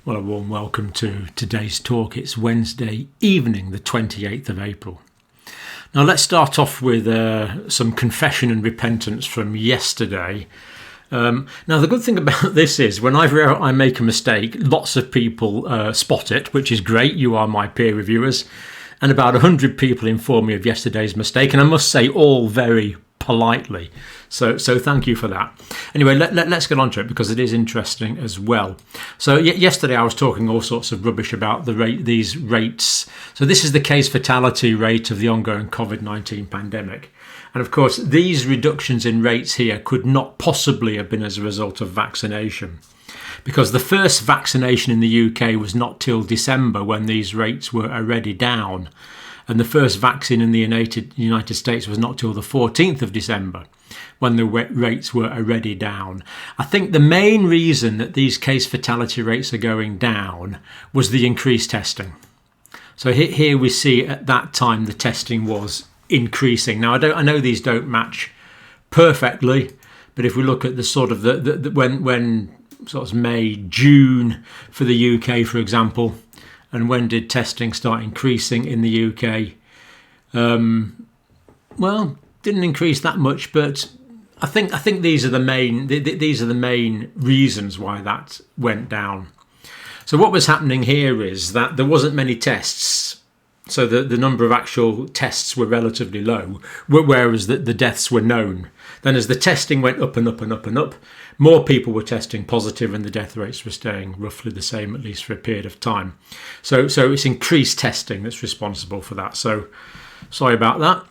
Well, a warm welcome to today's talk. It's Wednesday evening, the 28th of April. Now let's start off with some confession and repentance from yesterday. Now the good thing about this is whenever I make a mistake, lots of people spot it, which is great. You are my peer reviewers. And about 100 people inform me of yesterday's mistake, and I must say all very politely. So thank you for that. Anyway, let's get on to it because it is interesting as well. So yesterday I was talking all sorts of rubbish about these rates. So this is the case fatality rate of the ongoing COVID-19 pandemic. And of course, these reductions in rates here could not possibly have been as a result of vaccination, because the first vaccination in the UK was not till December when these rates were already down. And the first vaccine in the United States was not till the 14th of December when the rates were already down. I think the main reason that these case fatality rates are going down was the increased testing. So here we see at that time the testing was increasing. Now I know these don't match perfectly, but if we look at the sort of when sort of May, June for the UK, for example, and when did testing start increasing in the UK? Well, didn't increase that much, but I think these are the main reasons why that went down. So what was happening here is that there wasn't many tests, so the number of actual tests were relatively low, whereas the deaths were known. Then as the testing went up and up and up and up, more people were testing positive and the death rates were staying roughly the same, at least for a period of time. So it's increased testing that's responsible for that. So sorry about that.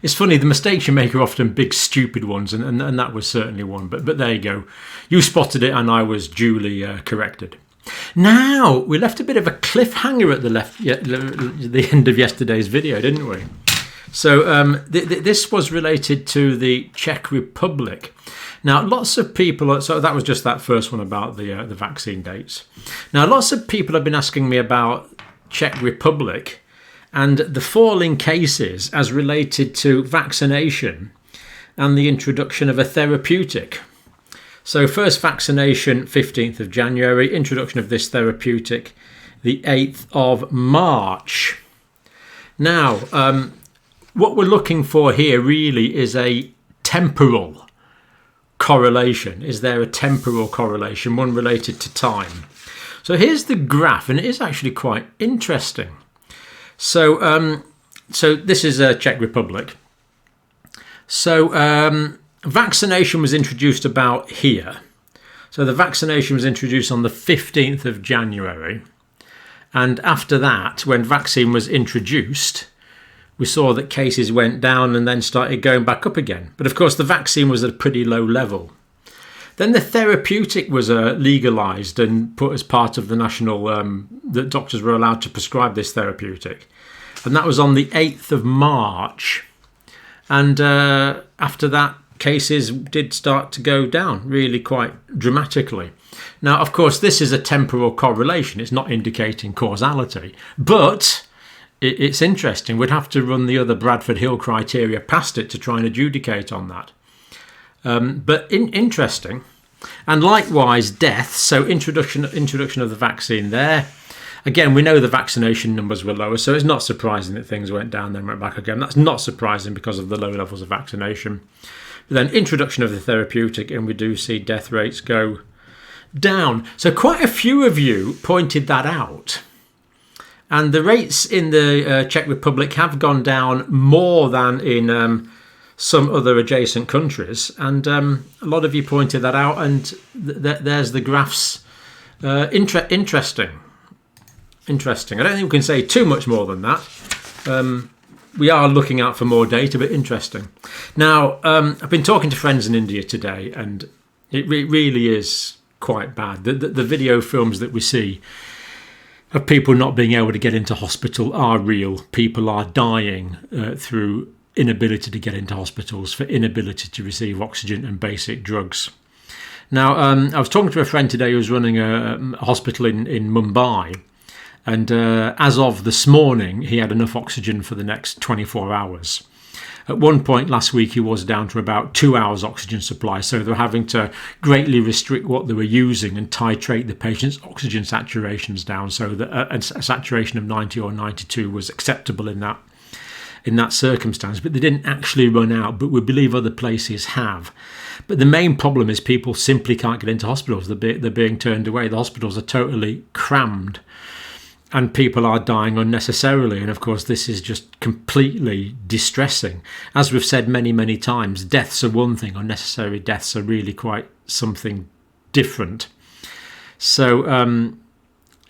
It's funny, the mistakes you make are often big, stupid ones, and that was certainly one. But there you go. You spotted it and I was duly corrected. Now, we left a bit of a cliffhanger at the end of yesterday's video, didn't we? So this was related to the Czech Republic. Now, lots of people, so that was just that first one about the vaccine dates. Now, lots of people have been asking me about Czech Republic and the falling cases as related to vaccination and the introduction of a therapeutic. So first vaccination, 15th of January, introduction of this therapeutic, the 8th of March. Now, what we're looking for here really is a temporal correlation. Is there a temporal correlation, one related to time? So here's the graph, and it is actually quite interesting. So this is Czech Republic. So vaccination was introduced about here. So the vaccination was introduced on the 15th of January. And after that, when vaccine was introduced, we saw that cases went down and then started going back up again. But of course, the vaccine was at a pretty low level. Then the therapeutic was legalised and put as part of the national, that doctors were allowed to prescribe this therapeutic. And that was on the 8th of March. And after that, cases did start to go down really quite dramatically. Now, of course, this is a temporal correlation. It's not indicating causality, but it's interesting. We'd have to run the other Bradford Hill criteria past it to try and adjudicate on that. But interesting. And likewise, deaths. So introduction of the vaccine there. Again, we know the vaccination numbers were lower, so it's not surprising that things went down then went back again. That's not surprising because of the low levels of vaccination. But then introduction of the therapeutic, and we do see death rates go down. So quite a few of you pointed that out. And the rates in the Czech Republic have gone down more than in some other adjacent countries. And a lot of you pointed that out. And there's the graphs. Interesting. I don't think we can say too much more than that. We are looking out for more data, but interesting. Now, I've been talking to friends in India today, and it really is quite bad. The video films that we see of people not being able to get into hospital are real. People are dying through inability to get into hospitals, for inability to receive oxygen and basic drugs. Now, I was talking to a friend today who was running a hospital in Mumbai, and as of this morning, he had enough oxygen for the next 24 hours. At one point last week, he was down to about 2 hours oxygen supply. So they were having to greatly restrict what they were using and titrate the patient's oxygen saturations down so that a saturation of 90 or 92 was acceptable in that circumstance. But they didn't actually run out, but we believe other places have. But the main problem is people simply can't get into hospitals. They're being turned away. The hospitals are totally crammed. And people are dying unnecessarily. And of course, this is just completely distressing. As we've said many, many times, deaths are one thing. Unnecessary deaths are really quite something different. So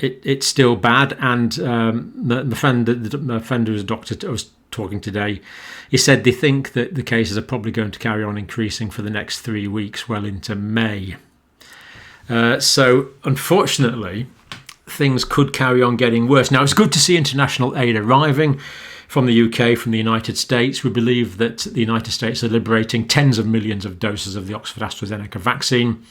it's still bad. And my friend who was a doctor I was talking today, he said they think that the cases are probably going to carry on increasing for the next 3 weeks, well into May. So unfortunately, things could carry on getting worse. Now, it's good to see international aid arriving from the UK, from the United States. We believe that the United States are liberating tens of millions of doses of the Oxford AstraZeneca vaccine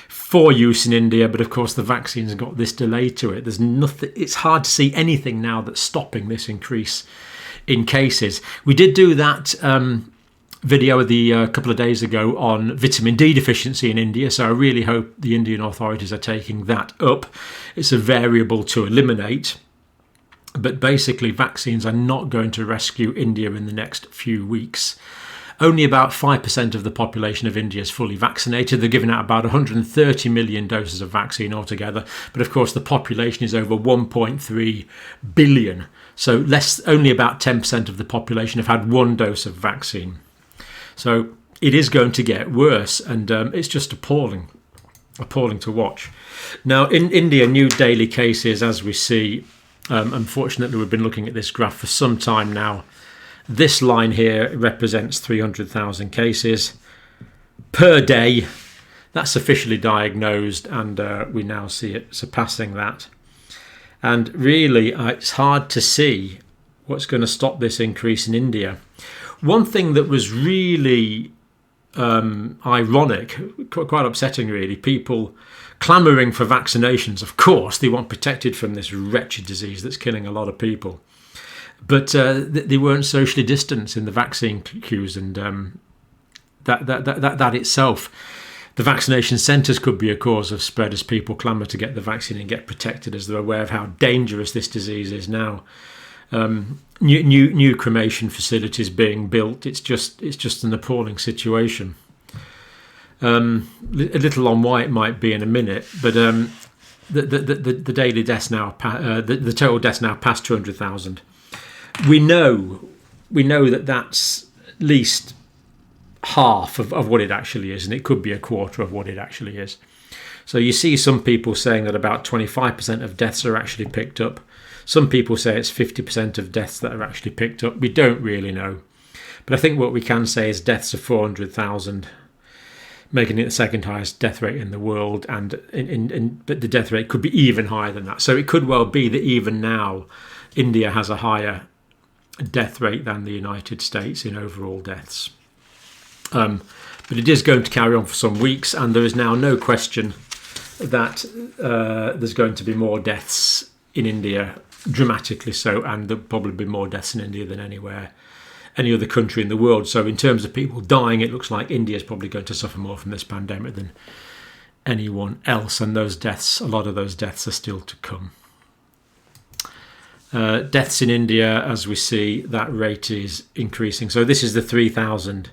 for use in India. But of course, the vaccine's got this delay to it. There's nothing. It's hard to see anything now that's stopping this increase in cases. We did do that video a couple of days ago on vitamin D deficiency in India, so I really hope the Indian authorities are taking that up. It's a variable to eliminate, but basically vaccines are not going to rescue India in the next few weeks. Only about 5% of the population of India is fully vaccinated. They're giving out about 130 million doses of vaccine altogether, but of course the population is over 1.3 billion, so only about 10% of the population have had one dose of vaccine. So it is going to get worse, and it's just appalling to watch. Now, in India, new daily cases, as we see, unfortunately, we've been looking at this graph for some time now. This line here represents 300,000 cases per day. That's officially diagnosed, and we now see it surpassing that. And really, it's hard to see what's going to stop this increase in India. One thing that was really ironic, quite upsetting really, people clamouring for vaccinations. Of course, they want protected from this wretched disease that's killing a lot of people. But they weren't socially distanced in the vaccine queues, and that itself, the vaccination centres could be a cause of spread as people clamour to get the vaccine and get protected, as they're aware of how dangerous this disease is now. New cremation facilities being built. It's just an appalling situation. A little on why it might be in a minute, but the daily deaths now, the total deaths now past 200,000. We know that that's at least half of what it actually is, and it could be a quarter of what it actually is. So you see some people saying that about 25% of deaths are actually picked up. Some people say it's 50% of deaths that are actually picked up. We don't really know. But I think what we can say is deaths of 400,000, making it the second highest death rate in the world. But the death rate could be even higher than that. So it could well be that even now, India has a higher death rate than the United States in overall deaths. But it is going to carry on for some weeks, and there is now no question that there's going to be more deaths in India, dramatically so, and there'll probably be more deaths in India than any other country in the world. So in terms of people dying, it looks like India is probably going to suffer more from this pandemic than anyone else, and those deaths, a lot of those deaths are still to come. Deaths in India, as we see, that rate is increasing. So this is the 3,000.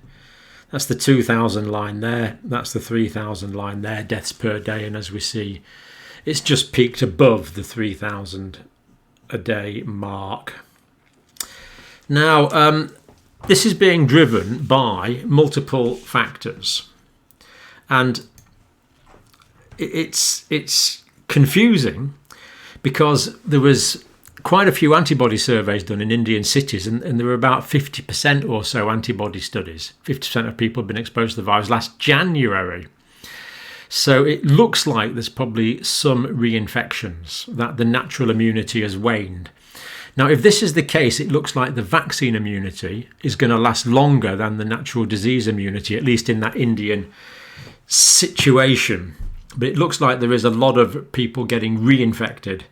That's the 2,000 line there. That's the 3,000 line there, deaths per day. And as we see, it's just peaked above the 3,000 a day mark. Now, this is being driven by multiple factors. And it's confusing because there was quite a few antibody surveys done in Indian cities, and there were about 50% or so antibody studies. 50% of people have been exposed to the virus last January. So it looks like there's probably some reinfections, that the natural immunity has waned. Now, if this is the case, it looks like the vaccine immunity is going to last longer than the natural disease immunity, at least in that Indian situation. But it looks like there is a lot of people getting reinfected.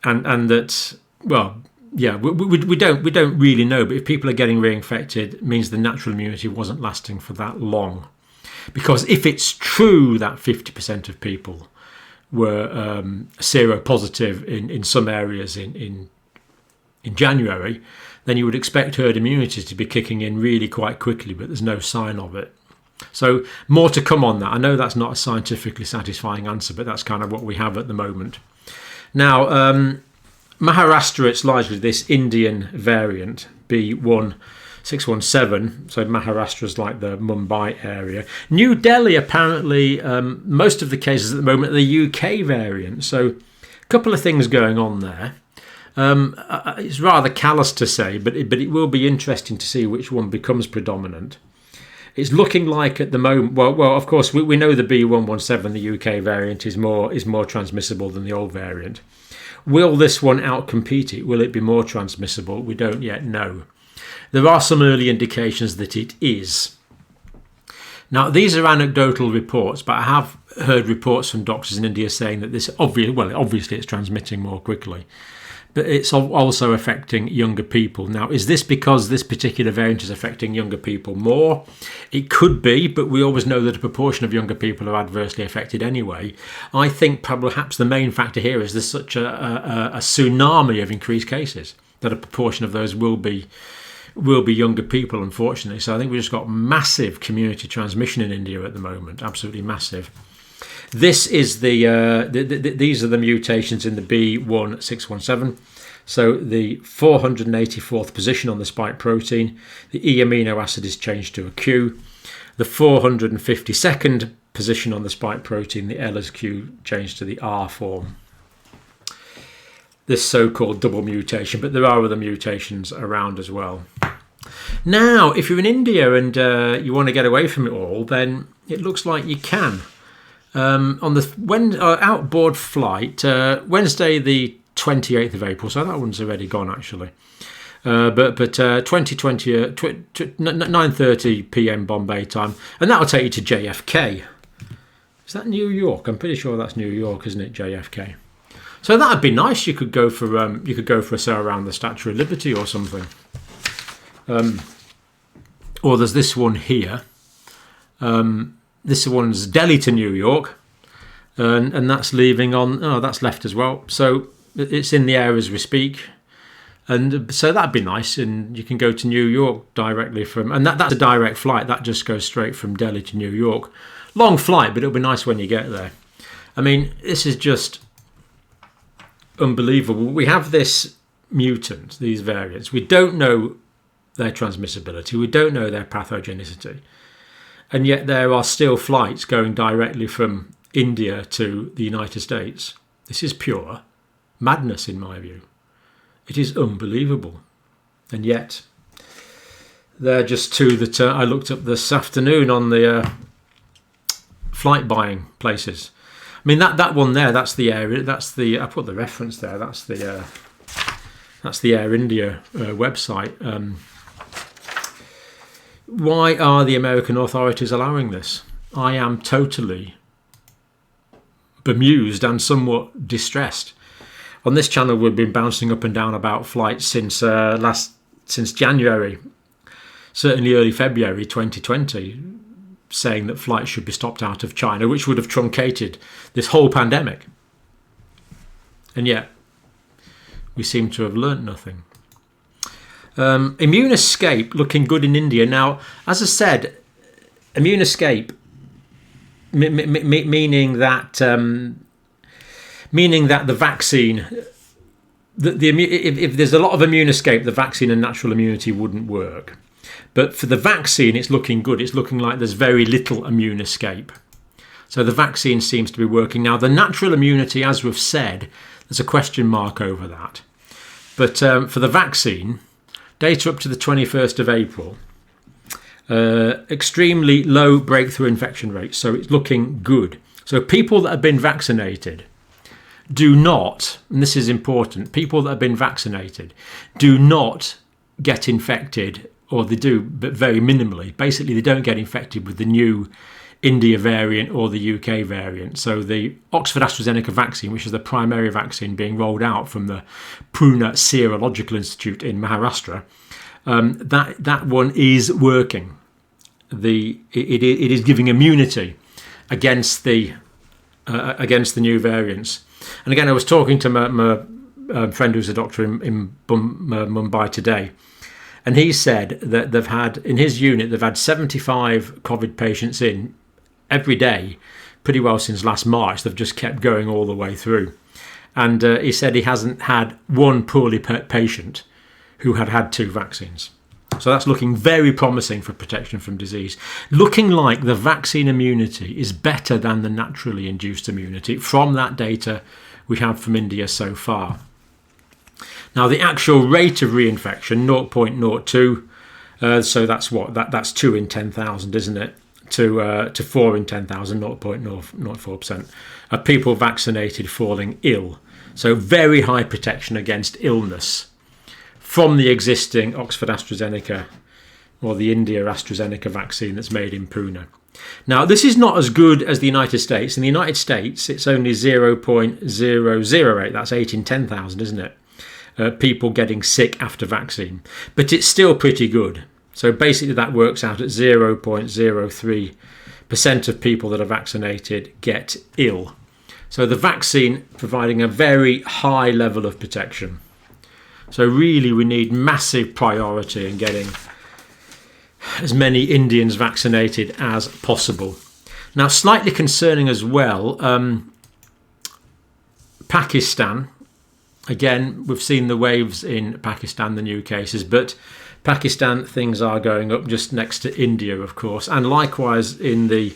And that, well, yeah, we don't really know. But if people are getting reinfected, it means the natural immunity wasn't lasting for that long. Because if it's true that 50% of people were seropositive in some areas in January, then you would expect herd immunity to be kicking in really quite quickly, but there's no sign of it. So more to come on that. I know that's not a scientifically satisfying answer, but that's kind of what we have at the moment. Now, Maharashtra, it's largely this Indian variant, B1617. So Maharashtra is like the Mumbai area. New Delhi, apparently, most of the cases at the moment are the UK variant. So a couple of things going on there. It's rather callous to say, but it will be interesting to see which one becomes predominant. It's looking like at the moment, well, of course, we know the B117, the UK variant, is more transmissible than the old variant. Will this one outcompete it? Will it be more transmissible? We don't yet know. There are some early indications that it is. Now, these are anecdotal reports, but I have heard reports from doctors in India saying that this, obviously it's transmitting more quickly. But it's also affecting younger people. Now, is this because this particular variant is affecting younger people more? It could be, but we always know that a proportion of younger people are adversely affected anyway. I think perhaps the main factor here is there's such a tsunami of increased cases that a proportion of those will be younger people, unfortunately. So I think we've just got massive community transmission in India at the moment, absolutely massive. This is these are the mutations in the B1617. So the 484th position on the spike protein, the E amino acid is changed to a Q. The 452nd position on the spike protein, the L is Q, changed to the R form. This so-called double mutation, but there are other mutations around as well. Now, if you're in India and you want to get away from it all, then it looks like you can. On the outboard flight, Wednesday the 28th of April, so that one's already gone actually. But 9:30 p.m. Bombay time, and that'll take you to JFK. Is that New York? I'm pretty sure that's New York, isn't it? JFK. So that'd be nice. You could go for a sail around the Statue of Liberty or something. Or there's this one here. This one's Delhi to New York, and that's leaving on. Oh, that's left as well. So it's in the air as we speak, and so that'd be nice. And you can go to New York directly from, and that's a direct flight. That just goes straight from Delhi to New York. Long flight, but it'll be nice when you get there. I mean, this is just unbelievable. We have this mutant, these variants. We don't know their transmissibility. We don't know their pathogenicity. And yet there are still flights going directly from India to the United States. This is pure madness in my view. It is unbelievable. And yet they're just two that I looked up this afternoon on the flight buying places. I mean, that one there, that's the Air, I put the reference there, that's the Air India website. Why are the American authorities allowing this? I am totally bemused and somewhat distressed. On this channel, we've been bouncing up and down about flights since January, certainly early February 2020, saying that flights should be stopped out of China, which would have truncated this whole pandemic. And yet, we seem to have learnt nothing. Immune escape looking good in India. Now, as I said, immune escape meaning that the vaccine, if there's a lot of immune escape, the vaccine and natural immunity wouldn't work. But for the vaccine, it's looking good. It's looking like there's very little immune escape. So the vaccine seems to be working. Now, the natural immunity, as we've said, there's a question mark over that. But for the vaccine, data up to the 21st of April, extremely low breakthrough infection rates. So it's looking good. So people that have been vaccinated do not, and this is important, people that have been vaccinated do not get infected or they do, but very minimally. Basically, they don't get infected with the new India variant or the UK variant. So the Oxford AstraZeneca vaccine, which is the primary vaccine being rolled out from the Pune Serological Institute in Maharashtra, that one is working. It is giving immunity against the new variants. And again, I was talking to my friend who's a doctor in Mumbai today, and he said that they've had, in his unit, they've had 75 COVID patients in every day, pretty well since last March. They've just kept going all the way through. And he said he hasn't had one poorly patient who had 2 vaccines. So that's looking very promising for protection from disease. Looking like the vaccine immunity is better than the naturally induced immunity from that data we have from India so far. Now, the actual rate of reinfection, 0.02, so that's what? That's 2 in 10,000, isn't it? To 4 in 10,000, 0.04%, of people vaccinated falling ill. So very high protection against illness from the existing Oxford AstraZeneca or the India AstraZeneca vaccine that's made in Pune. Now, this is not as good as the United States. In the United States, it's only 0.008. That's 8 in 10,000, isn't it? People getting sick after vaccine. But it's still pretty good. So basically that works out at 0.03% of people that are vaccinated get ill. So the vaccine providing a very high level of protection. So really we need massive priority in getting as many Indians vaccinated as possible. Now, slightly concerning as well, Pakistan. Again, we've seen the waves in Pakistan, the new cases, but Pakistan, things are going up just next to India, of course, and likewise in the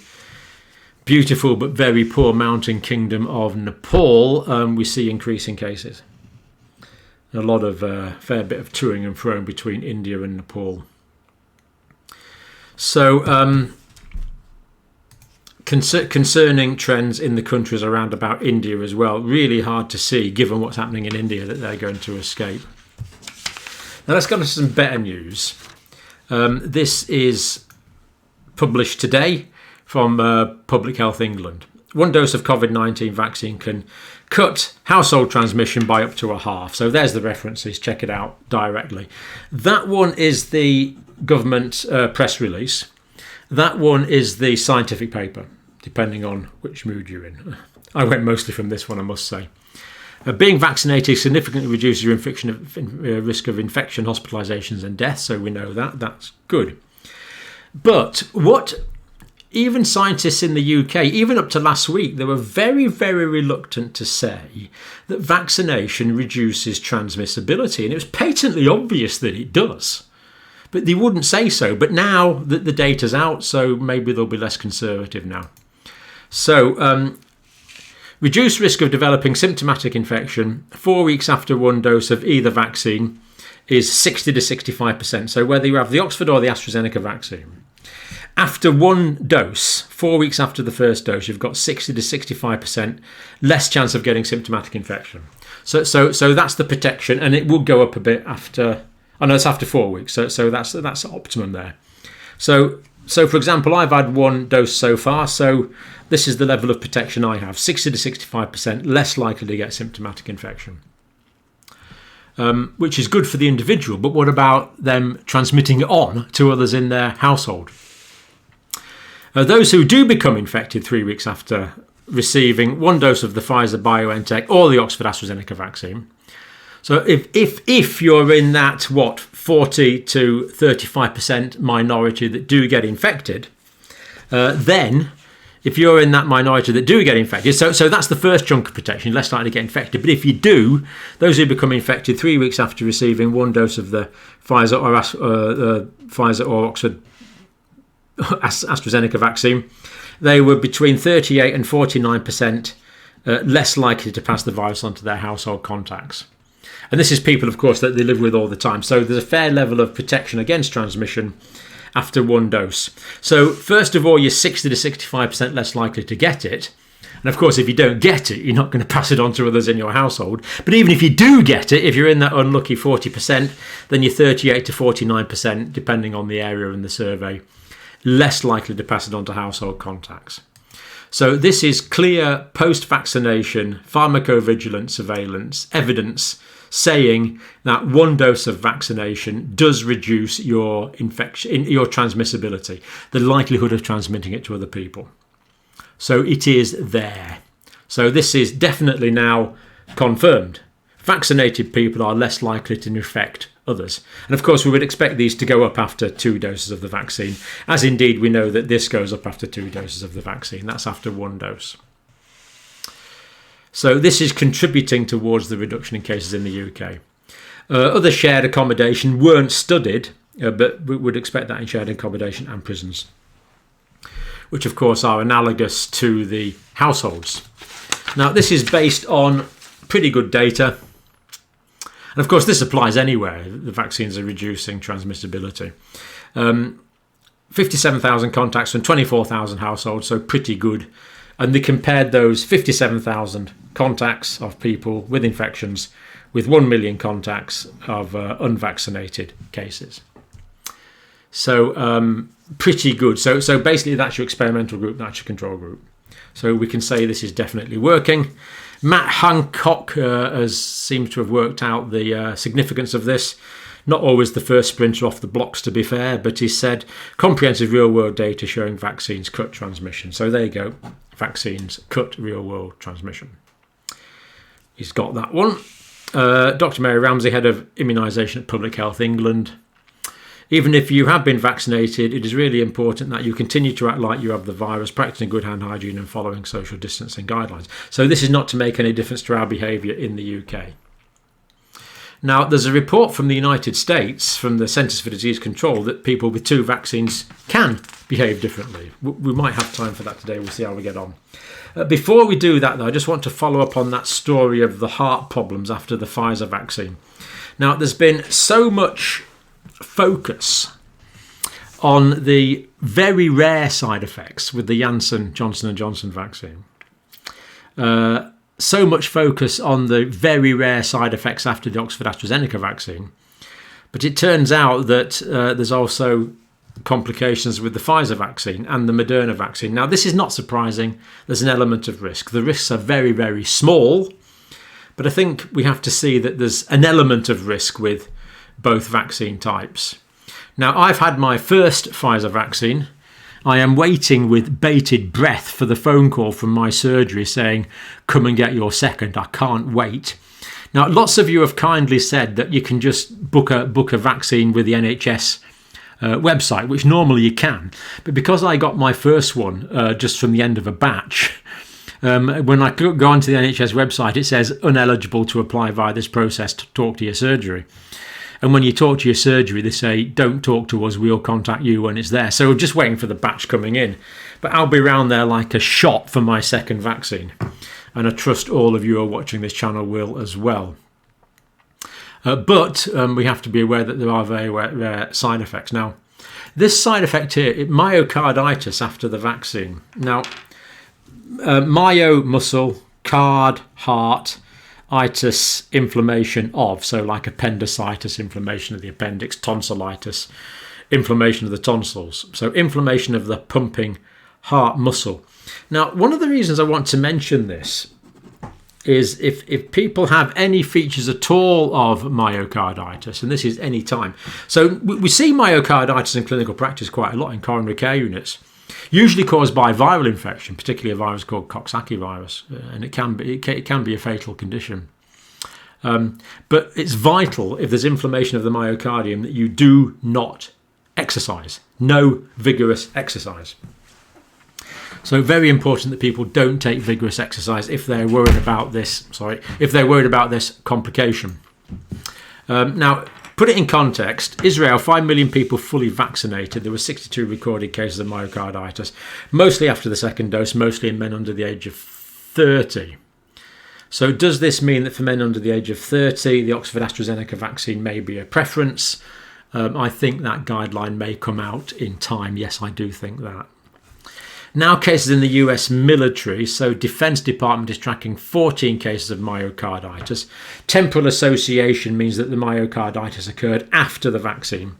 beautiful but very poor mountain kingdom of Nepal, we see increasing cases. A lot of fair bit of toing and froing between India and Nepal. So concerning trends in the countries around about India as well. Really hard to see, given what's happening in India, that they're going to escape. Now let's go to some better news. This is published today from Public Health England. 1 dose of COVID-19 vaccine can cut household transmission by up to a half. So there's the references. Check it out directly. That one is the government press release. That one is the scientific paper, depending on which mood you're in. I went mostly from this one, I must say. Being vaccinated significantly reduces your risk of infection, hospitalisations and death, so we know that. That's good. But what even scientists in the UK, even up to last week, they were very, very reluctant to say that vaccination reduces transmissibility. And it was patently obvious that it does. But they wouldn't say so. But now that the data's out, so maybe they'll be less conservative now. So, reduced risk of developing symptomatic infection 4 weeks after 1 dose of either vaccine is 60 to 65%. So whether you have the Oxford or the AstraZeneca vaccine, after 1 dose, 4 weeks after the first dose, you've got 60 to 65% less chance of getting symptomatic infection. So that's the protection, and it will go up a bit after. Oh no, it's after 4 weeks. So that's optimum there. So for example, I've had 1 dose so far. So this is the level of protection I have: 60 to 65% less likely to get symptomatic infection, which is good for the individual. But what about them transmitting it on to others in their household? Those who do become infected 3 weeks after receiving 1 dose of the Pfizer-BioNTech or the Oxford AstraZeneca vaccine. So if you're in that 40 to 35% minority that do get infected, then if you're in that minority that do get infected, so that's the first chunk of protection, less likely to get infected. But if you do, those who become infected 3 weeks after receiving 1 dose of the Pfizer or Oxford AstraZeneca vaccine, they were between 38 and 49% less likely to pass the virus on to their household contacts. And this is people, of course, that they live with all the time. So there's a fair level of protection against transmission after 1 dose. So first of all, you're 60 to 65% less likely to get it. And of course, if you don't get it, you're not going to pass it on to others in your household. But even if you do get it, if you're in that unlucky 40%, then you're 38 to 49%, depending on the area in the survey, less likely to pass it on to household contacts. So this is clear post-vaccination pharmacovigilance surveillance evidence saying that one dose of vaccination does reduce your infection, your transmissibility, the likelihood of transmitting it to other people. So it is there. So this is definitely now confirmed. Vaccinated people are less likely to infect others. And of course, we would expect these to go up after 2 doses of the vaccine, as indeed we know that this goes up after 2 doses of the vaccine. That's after 1 dose. So this is contributing towards the reduction in cases in the UK. Other shared accommodation weren't studied, but we would expect that in shared accommodation and prisons, which of course are analogous to the households. Now this is based on pretty good data. And of course this applies anywhere. The vaccines are reducing transmissibility. 57,000 contacts from 24,000 households, so pretty good. And they compared those 57,000 contacts of people with infections with 1 million contacts of unvaccinated cases. So pretty good. So basically that's your experimental group, that's your control group. So we can say this is definitely working. Matt Hancock seems to have worked out the significance of this. Not always the first sprinter off the blocks, to be fair, but he said comprehensive real-world data showing vaccines cut transmission. So there you go, vaccines cut real-world transmission. He's got that one. Dr. Mary Ramsey, head of immunisation at Public Health England. Even if you have been vaccinated, it is really important that you continue to act like you have the virus, practicing good hand hygiene and following social distancing guidelines. So this is not to make any difference to our behaviour in the UK. Now, there's a report from the United States, from the Centers for Disease Control, that people with 2 vaccines can behave differently. We might have time for that today. We'll see how we get on. Before we do that, though, I just want to follow up on that story of the heart problems after the Pfizer vaccine. Now, there's been so much focus on the very rare side effects with the Johnson & Johnson vaccine. So much focus on the very rare side effects after the Oxford AstraZeneca vaccine. But it turns out that there's also complications with the Pfizer vaccine and the Moderna vaccine. Now, this is not surprising. There's an element of risk. The risks are very, very small. But I think we have to see that there's an element of risk with both vaccine types. Now, I've had my first Pfizer vaccine. I am waiting with bated breath for the phone call from my surgery saying, come and get your second. I can't wait. Now, lots of you have kindly said that you can just book a vaccine with the NHS website, which normally you can. But because I got my first one just from the end of a batch, when I go onto the NHS website, it says ineligible to apply via this process to talk to your surgery. And when you talk to your surgery, they say, don't talk to us, we'll contact you when it's there. So just waiting for the batch coming in. But I'll be around there like a shot for my second vaccine. And I trust all of you who are watching this channel will as well. But we have to be aware that there are very rare side effects. Now, this side effect here, myocarditis after the vaccine. Now, myo, muscle, card, heart, itis, inflammation of, so like appendicitis, inflammation of the appendix, tonsillitis, inflammation of the tonsils. So inflammation of the pumping heart muscle. Now, one of the reasons I want to mention this is if people have any features at all of myocarditis, and this is any time. So we see myocarditis in clinical practice quite a lot in coronary care units, usually caused by viral infection, particularly a virus called Coxsackie virus, and it can be a fatal condition. But it's vital, if there's inflammation of the myocardium, that you do not exercise. No vigorous exercise. So very important that people don't take vigorous exercise if they're worried about this. If they're worried about this complication. Now, put it in context. Israel, 5 million people fully vaccinated. There were 62 recorded cases of myocarditis, mostly after the second dose, mostly in men under the age of 30. So does this mean that for men under the age of 30, the Oxford AstraZeneca vaccine may be a preference? I think that guideline may come out in time. Yes, I do think that. Now cases in the US military, so Defense Department is tracking 14 cases of myocarditis. Temporal association means that the myocarditis occurred after the vaccine,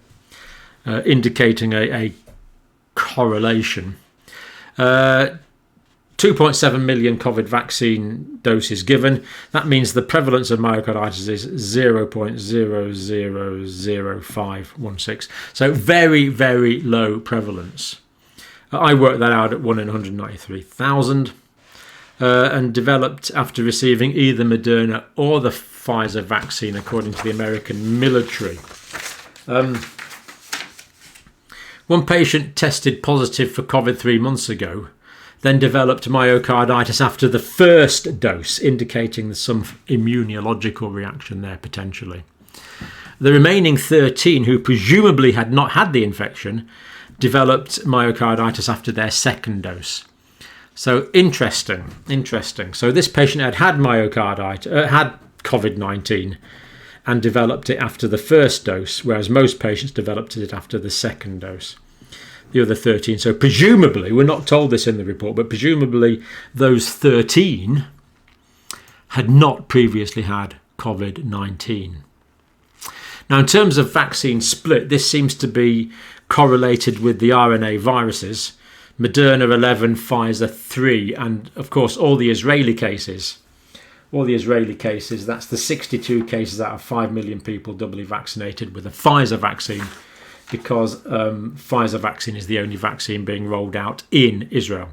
indicating a correlation. 2.7 million COVID vaccine doses given. That means the prevalence of myocarditis is 0.000516. So very, very low prevalence. I worked that out at 1 in 193,000 and developed after receiving either Moderna or the Pfizer vaccine, according to the American military. One patient tested positive for COVID 3 months ago, then developed myocarditis after the first dose, indicating there's some immunological reaction there potentially. The remaining 13, who presumably had not had the infection, developed myocarditis after their second dose. So interesting. So this patient had myocarditis, had COVID-19 and developed it after the first dose, whereas most patients developed it after the second dose. The other 13. So presumably, we're not told this in the report, but presumably those 13 had not previously had COVID-19. Now, in terms of vaccine split, this seems to be correlated with the RNA viruses, Moderna 11, Pfizer 3, and of course all the Israeli cases. That's the 62 cases out of 5 million people doubly vaccinated with a Pfizer vaccine, because Pfizer vaccine is the only vaccine being rolled out in Israel.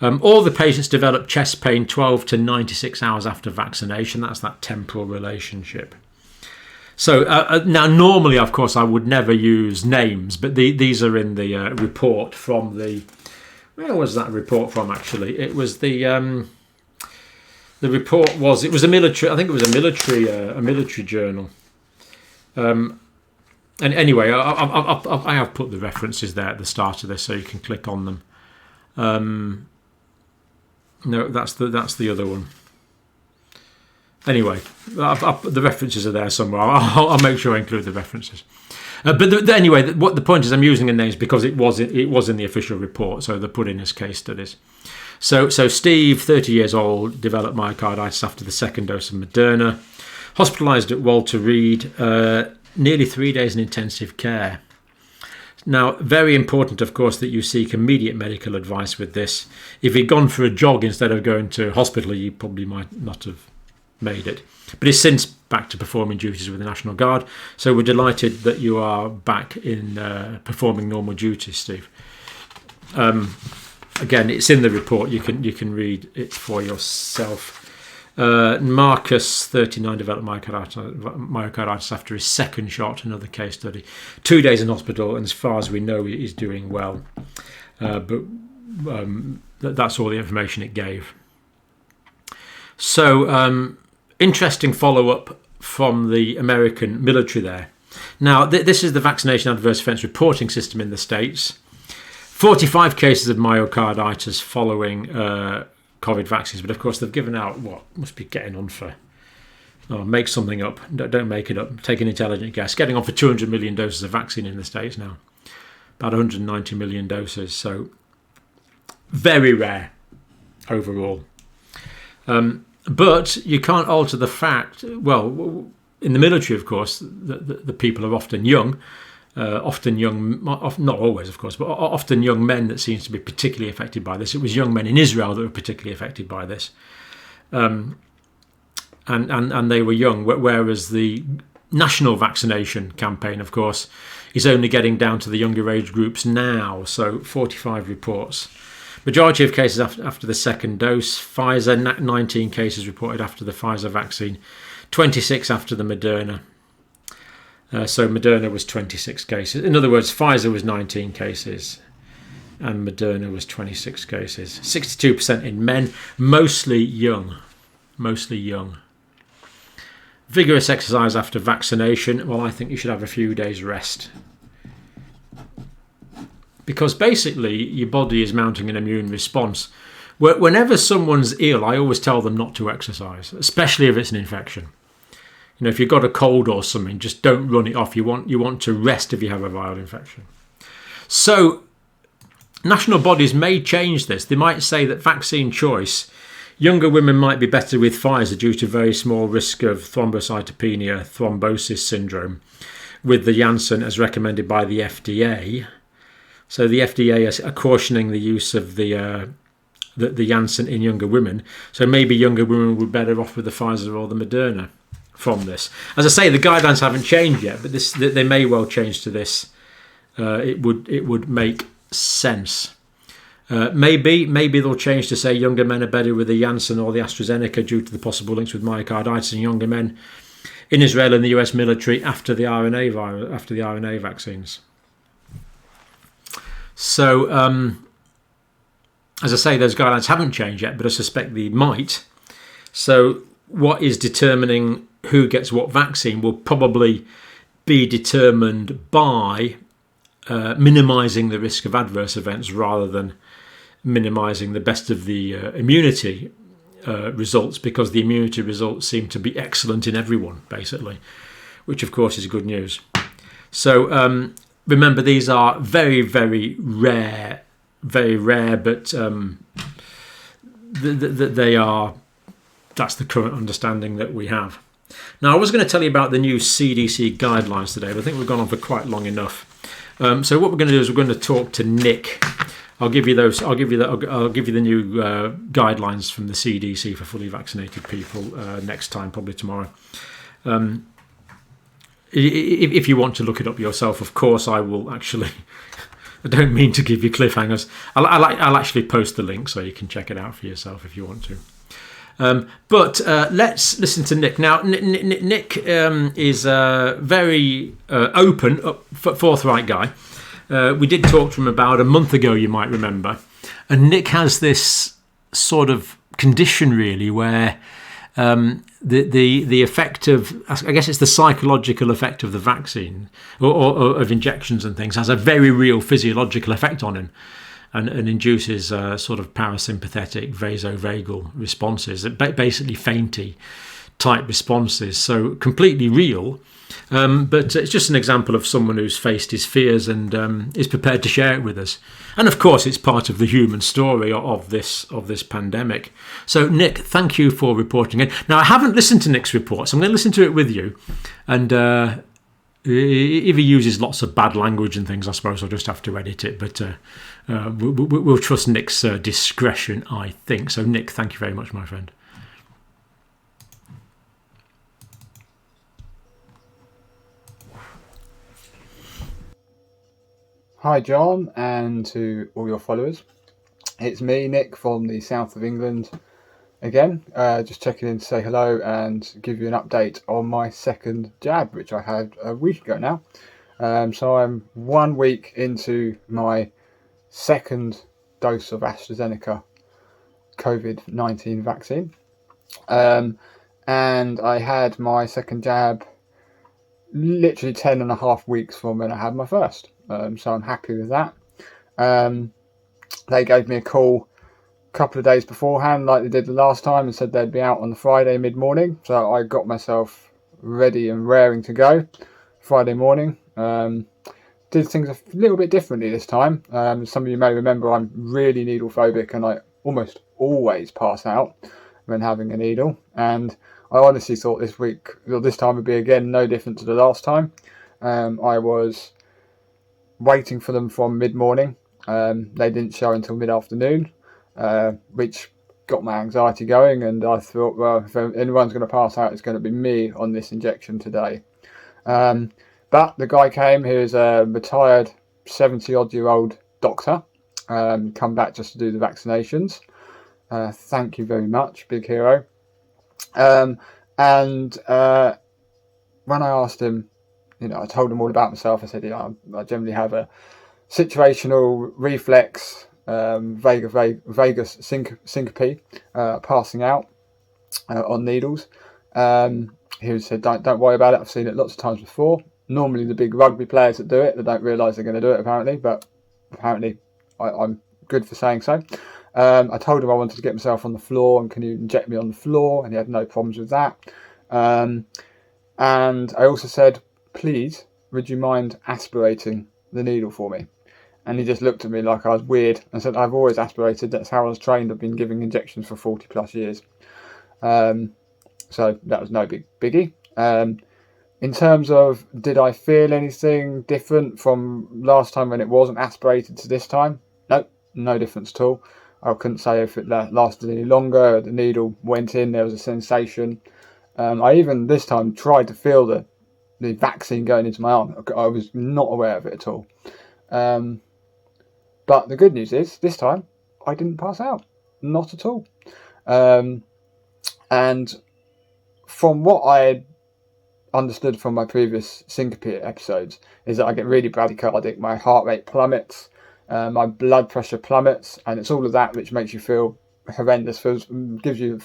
All the patients developed chest pain 12 to 96 hours after vaccination. That's that temporal relationship. So now normally, of course, I would never use names, but these are in the report from the... Where was that report from, actually? It was the report was... It was a military... I think it was a military journal. And anyway, I have put the references there at the start of this, so you can click on them. No, that's the other one. Anyway, the references are there somewhere. I'll make sure I include the references. But anyway, what the point is, I'm using the names because it was in the official report, so they're put in as case studies. So Steve, 30 years old, developed myocarditis after the second dose of Moderna. Hospitalised at Walter Reed. Nearly 3 days in intensive care. Now, very important, of course, that you seek immediate medical advice with this. If he'd gone for a jog instead of going to hospital, you probably might not have made it. But he's since back to performing duties with the National Guard. So we're delighted that you are back in performing normal duties, Steve. Again, it's in the report. You can read it for yourself. Marcus, 39, developed myocarditis after his second shot, another case study. 2 days in hospital, and as far as we know, he's doing well. But that's all the information it gave. So, interesting follow-up from the American military there. Now, this is the Vaccination Adverse Events Reporting System in the States. 45 cases of myocarditis following COVID vaccines, but of course they've given out what must be getting on for, make something up, don't make it up, take an intelligent guess, getting on for 200 million doses of vaccine in the States now, about 190 million doses, so very rare overall. But you can't alter the fact, well, in the military, of course, the people are often young, not always, of course, but often young men that seems to be particularly affected by this. It was young men in Israel that were particularly affected by this, and they were young. Whereas the national vaccination campaign, of course, is only getting down to the younger age groups now. So 45 reports. Majority of cases after the second dose. Pfizer, 19 cases reported after the Pfizer vaccine, 26 after the Moderna. So Moderna was 26 cases. In other words, Pfizer was 19 cases and Moderna was 26 cases. 62% in men, mostly young. Vigorous exercise after vaccination. Well, I think you should have a few days rest. Because basically your body is mounting an immune response. Whenever someone's ill, I always tell them not to exercise, especially if it's an infection. You know, if you've got a cold or something, just don't run it off. You want to rest if you have a viral infection. So national bodies may change this. They might say that vaccine choice, younger women might be better with Pfizer due to very small risk of thrombocytopenia, thrombosis syndrome, with the Janssen as recommended by the FDA. So the FDA are cautioning the use of the Janssen in younger women. So maybe younger women would be better off with the Pfizer or the Moderna from this. As I say, the guidelines haven't changed yet, but they may well change to this. It would make sense. Maybe they'll change to say younger men are better with the Janssen or the AstraZeneca due to the possible links with myocarditis in younger men in Israel and the US military after the RNA vaccines. So, as I say, those guidelines haven't changed yet, but I suspect they might. So what is determining who gets what vaccine will probably be determined by minimising the risk of adverse events rather than minimising the best of the immunity results, because the immunity results seem to be excellent in everyone, basically, which of course is good news. So remember, these are very, very rare, but that's the current understanding that we have. Now, I was going to tell you about the new CDC guidelines today, but I think we've gone on for quite long enough. So what we're going to do is we're going to talk to Nick. I'll give you the new guidelines from the CDC for fully vaccinated people next time, probably tomorrow. If you want to look it up yourself, of course, I will actually. I don't mean to give you cliffhangers. I'll actually post the link so you can check it out for yourself if you want to. But let's listen to Nick. Now, Nick is a very open, forthright guy. We did talk to him about a month ago, you might remember. And Nick has this sort of condition, really, where the effect of, I guess it's the psychological effect of the vaccine or of injections and things, has a very real physiological effect on him. And induces sort of parasympathetic vasovagal responses, basically fainty type responses. So completely real, but it's just an example of someone who's faced his fears and is prepared to share it with us. And of course, it's part of the human story of this pandemic. So Nick, thank you for reporting it. Now, I haven't listened to Nick's report, so I'm going to listen to it with you. And if he uses lots of bad language and things, I suppose I'll just have to edit it. But we'll trust Nick's discretion, I think. So, Nick, thank you very much, my friend. Hi, John, and to all your followers. It's me, Nick, from the south of England again. Just checking in to say hello and give you an update on my second jab, which I had a week ago now. So I'm 1 week into my second dose of AstraZeneca COVID-19 vaccine. And I had my second jab literally 10 and a half weeks from when I had my first. So I'm happy with that. They gave me a call a couple of days beforehand, like they did the last time, and said they'd be out on the Friday mid-morning. So I got myself ready and raring to go Friday morning. Did things a little bit differently this time. Some of you may remember I'm really needle phobic, and I almost always pass out when having a needle. And I honestly thought this time would be again no different to the last time. I was waiting for them from mid-morning. They didn't show until mid-afternoon, which got my anxiety going, and I thought, well, if anyone's going to pass out, it's going to be me on this injection today. But the guy came, he was a retired 70-odd-year-old doctor, come back just to do the vaccinations. Thank you very much, big hero. And when I asked him, I told him all about myself. I said, I generally have a situational reflex, vagus syncope, passing out on needles. He said, don't worry about it. I've seen it lots of times before. Normally the big rugby players that do it, they don't realise they're going to do it apparently, but apparently I'm good for saying so. I told him I wanted to get myself on the floor, and can you inject me on the floor? And he had no problems with that. And I also said, please, would you mind aspirating the needle for me? And he just looked at me like I was weird and said, "I've always aspirated. That's how I was trained. I've been giving injections for 40 plus years." So that was no biggie. In terms of, did I feel anything different from last time when it wasn't aspirated to this time? Nope, no difference at all. I couldn't say if it lasted any longer. The needle went in, there was a sensation. I even this time tried to feel the vaccine going into my arm. I was not aware of it at all. But the good news is, this time, I didn't pass out. Not at all. And from what I understood from my previous syncope episodes, is that I get really bradycardic, my heart rate plummets, my blood pressure plummets, and it's all of that which makes you feel horrendous, gives you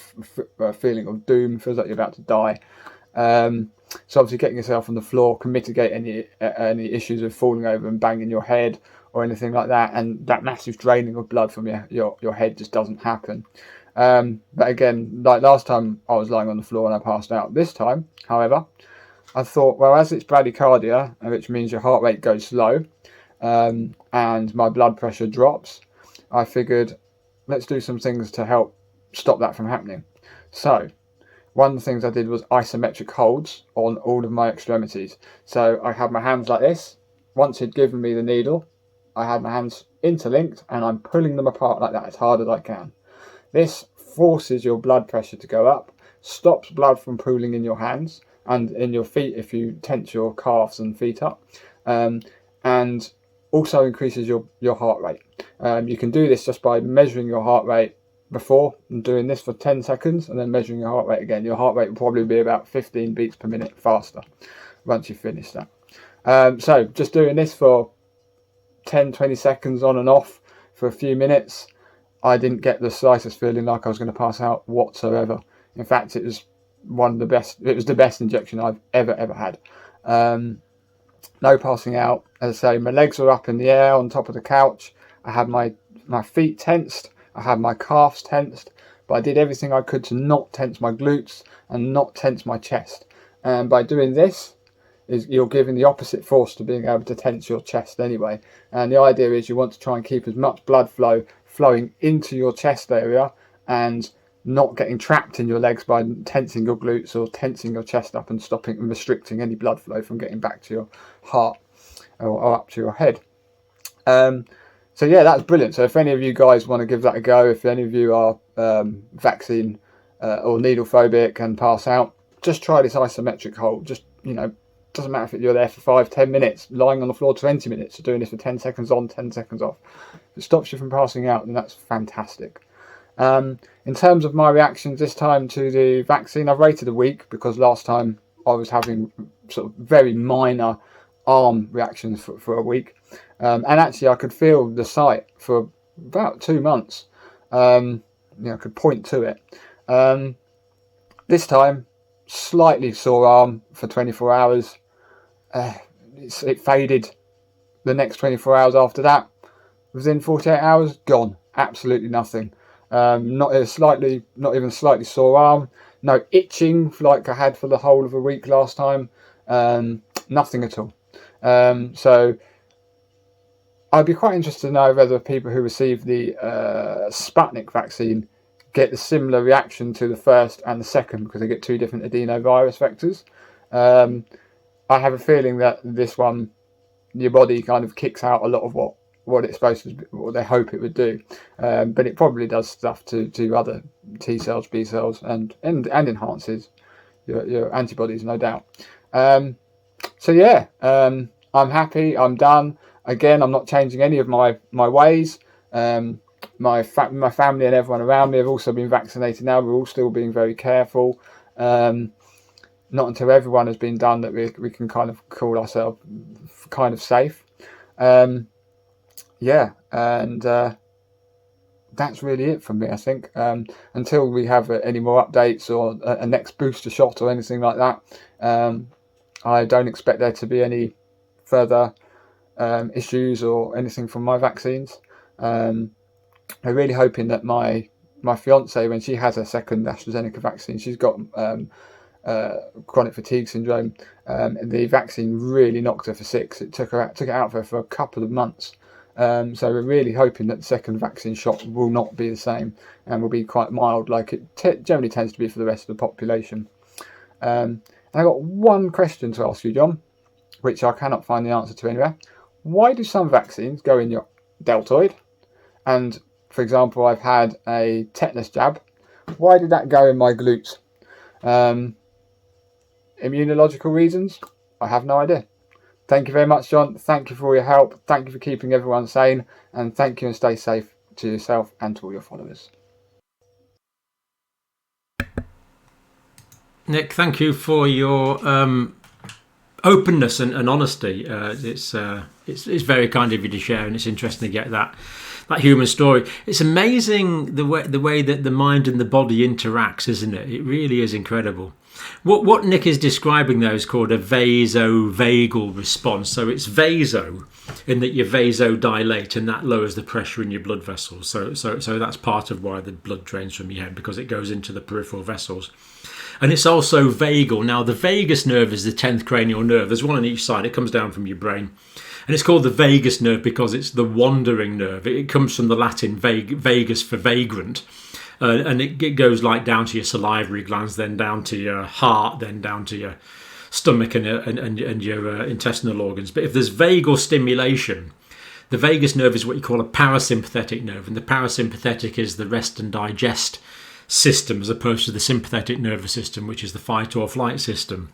a feeling of doom, feels like you're about to die. So obviously getting yourself on the floor can mitigate any issues of falling over and banging your head or anything like that, and that massive draining of blood from your head just doesn't happen. But again, like last time, I was lying on the floor and I passed out. This time, however, I thought, well, as it's bradycardia, which means your heart rate goes slow, and my blood pressure drops, I figured, let's do some things to help stop that from happening. So one of the things I did was isometric holds on all of my extremities. So I had my hands like this. Once he'd given me the needle, I had my hands interlinked and I'm pulling them apart like that as hard as I can. This forces your blood pressure to go up, stops blood from pooling in your hands and in your feet if you tense your calves and feet up, and also increases your heart rate. You can do this just by measuring your heart rate before and doing this for 10 seconds and then measuring your heart rate again. Your heart rate will probably be about 15 beats per minute faster once you finish that. So just doing this for 10-20 seconds on and off for a few minutes, I didn't get the slightest feeling like I was going to pass out whatsoever. In fact, it was the best injection I've ever had. No passing out. As I say, my legs were up in the air on top of the couch. I had my feet tensed. I had my calves tensed. But I did everything I could to not tense my glutes and not tense my chest. And by doing this, you're giving the opposite force to being able to tense your chest anyway. And the idea is you want to try and keep as much blood flowing into your chest area and not getting trapped in your legs by tensing your glutes or tensing your chest up and stopping and restricting any blood flow from getting back to your heart or up to your head. So yeah, that's brilliant. So if any of you guys want to give that a go, if any of you are vaccine or needle phobic and pass out, just try this isometric hold. Just, doesn't matter if you're there for 5-10 minutes, lying on the floor 20 minutes, or doing this for 10 seconds on, 10 seconds off. If it stops you from passing out, then that's fantastic. In terms of my reactions this time to the vaccine, I've rated a week because last time I was having sort of very minor arm reactions for a week. And actually I could feel the site for about 2 months. I could point to it. This time, slightly sore arm for 24 hours. It faded the next 24 hours after that. Within 48 hours, gone. Absolutely nothing. Not even slightly sore arm. No itching like I had for the whole of a week last time. Nothing at all. So I'd be quite interested to know whether people who receive the Sputnik vaccine get a similar reaction to the first and the second, because they get 2 different adenovirus vectors. I have a feeling that this one, your body kind of kicks out a lot of what it's supposed to, what they hope it would do, but it probably does stuff to other T cells, B cells, and enhances your antibodies, no doubt. So yeah, I'm happy. I'm done. Again, I'm not changing any of my ways. My family and everyone around me have also been vaccinated now. We're all still being very careful. Not until everyone has been done that we can kind of call ourselves kind of safe. And that's really it from me, I think. Until we have any more updates or a next booster shot or anything like that, I don't expect there to be any further issues or anything from my vaccines. I'm really hoping that my fiance, when she has her second AstraZeneca vaccine, she's got chronic fatigue syndrome. The vaccine really knocked her for 6. It took it out for a couple of months. So we're really hoping that the second vaccine shot will not be the same and will be quite mild, like it generally tends to be for the rest of the population. And I got one question to ask you, John, which I cannot find the answer to anywhere. Why do some vaccines go in your deltoid? And for example, I've had a tetanus jab. Why did that go in my glutes? Immunological reasons? I have no idea. Thank you very much, John. Thank you for all your help. Thank you for keeping everyone sane. And thank you, and stay safe to yourself and to all your followers. Nick, thank you for your openness and honesty. It's very kind of you to share, and it's interesting to get that human story. It's amazing the way that the mind and the body interacts, isn't it? It really is incredible. What Nick is describing there is called a vasovagal response. So it's vaso in that you vasodilate, and that lowers the pressure in your blood vessels. So that's part of why the blood drains from your head, because it goes into the peripheral vessels. And it's also vagal. Now, the vagus nerve is the 10th cranial nerve. There's one on each side. It comes down from your brain. And it's called the vagus nerve because it's the wandering nerve. It comes from the Latin vagus for vagrant. And it goes like down to your salivary glands, then down to your heart, then down to your stomach and your intestinal organs. But if there's vagal stimulation, the vagus nerve is what you call a parasympathetic nerve. And the parasympathetic is the rest and digest system, as opposed to the sympathetic nervous system, which is the fight or flight system.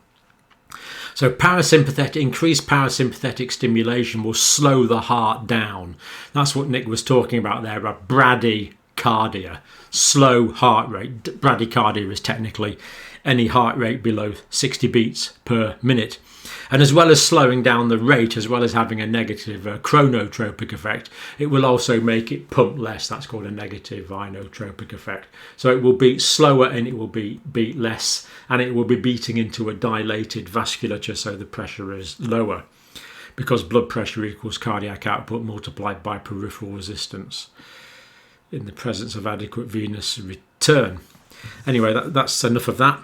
So increased parasympathetic stimulation will slow the heart down. That's what Nick was talking about there, about bradycardia, slow heart rate. Bradycardia is technically any heart rate below 60 beats per minute. And as well as slowing down the rate, as well as having a negative chronotropic effect, it will also make it pump less. That's called a negative inotropic effect. So it will beat slower and it will beat less, and it will be beating into a dilated vasculature, so the pressure is lower, because blood pressure equals cardiac output multiplied by peripheral resistance in the presence of adequate venous return. Anyway, that's enough of that.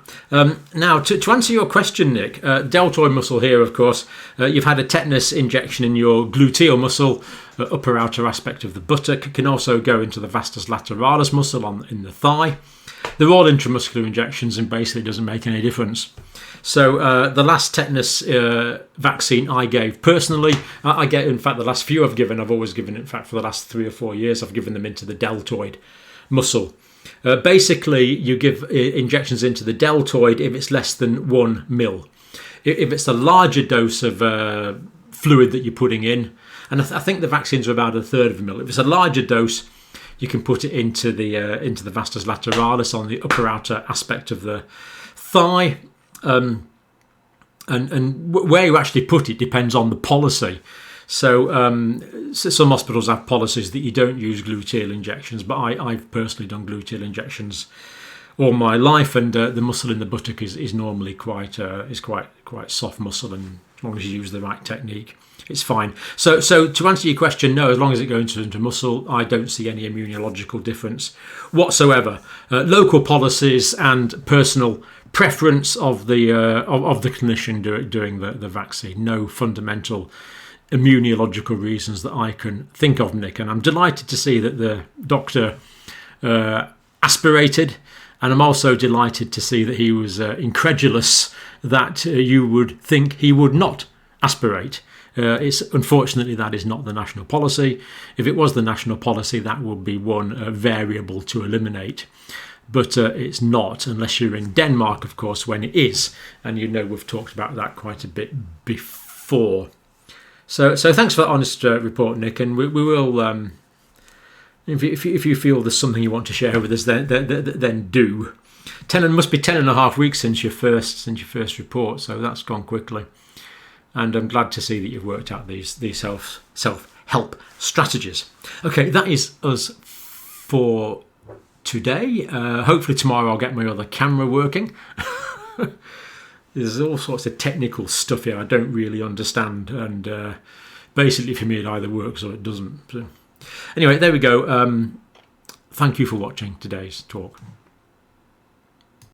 Now, to answer your question, Nick, deltoid muscle here, of course, you've had a tetanus injection in your gluteal muscle, upper outer aspect of the buttock. It can also go into the vastus lateralis muscle in the thigh. They're all intramuscular injections and basically doesn't make any difference. So the last tetanus vaccine I gave personally, in fact, the last few I've given, I've always given, in fact, for the last 3 or 4 years, I've given them into the deltoid muscle. Basically, you give injections into the deltoid if it's less than 1 mil. If it's a larger dose of fluid that you're putting in, and I think the vaccines are about 1/3 of a mil. If it's a larger dose, you can put it into the vastus lateralis on the upper outer aspect of the thigh. And where you actually put it depends on the policy. So some hospitals have policies that you don't use gluteal injections, but I've personally done gluteal injections all my life, and the muscle in the buttock is normally quite soft muscle, and as long as you use the right technique, it's fine. So to answer your question, no, as long as it goes into muscle, I don't see any immunological difference whatsoever. Local policies and personal preference of the clinician doing the vaccine. No fundamental immunological reasons that I can think of, Nick. And I'm delighted to see that the doctor aspirated, and I'm also delighted to see that he was incredulous that you would think he would not aspirate. Unfortunately, that is not the national policy. If it was the national policy, that would be one variable to eliminate. But it's not, unless you're in Denmark, of course, when it is. And we've talked about that quite a bit before. So thanks for that honest report, Nick. And we will, if you feel there's something you want to share with us, then do. Must be 10.5 weeks since your first report, so that's gone quickly. And I'm glad to see that you've worked out these self-help strategies. Okay, that is us for today. Hopefully tomorrow I'll get my other camera working. There's all sorts of technical stuff here I don't really understand, and basically for me it either works or it doesn't. So, anyway, there we go. Thank you for watching today's talk.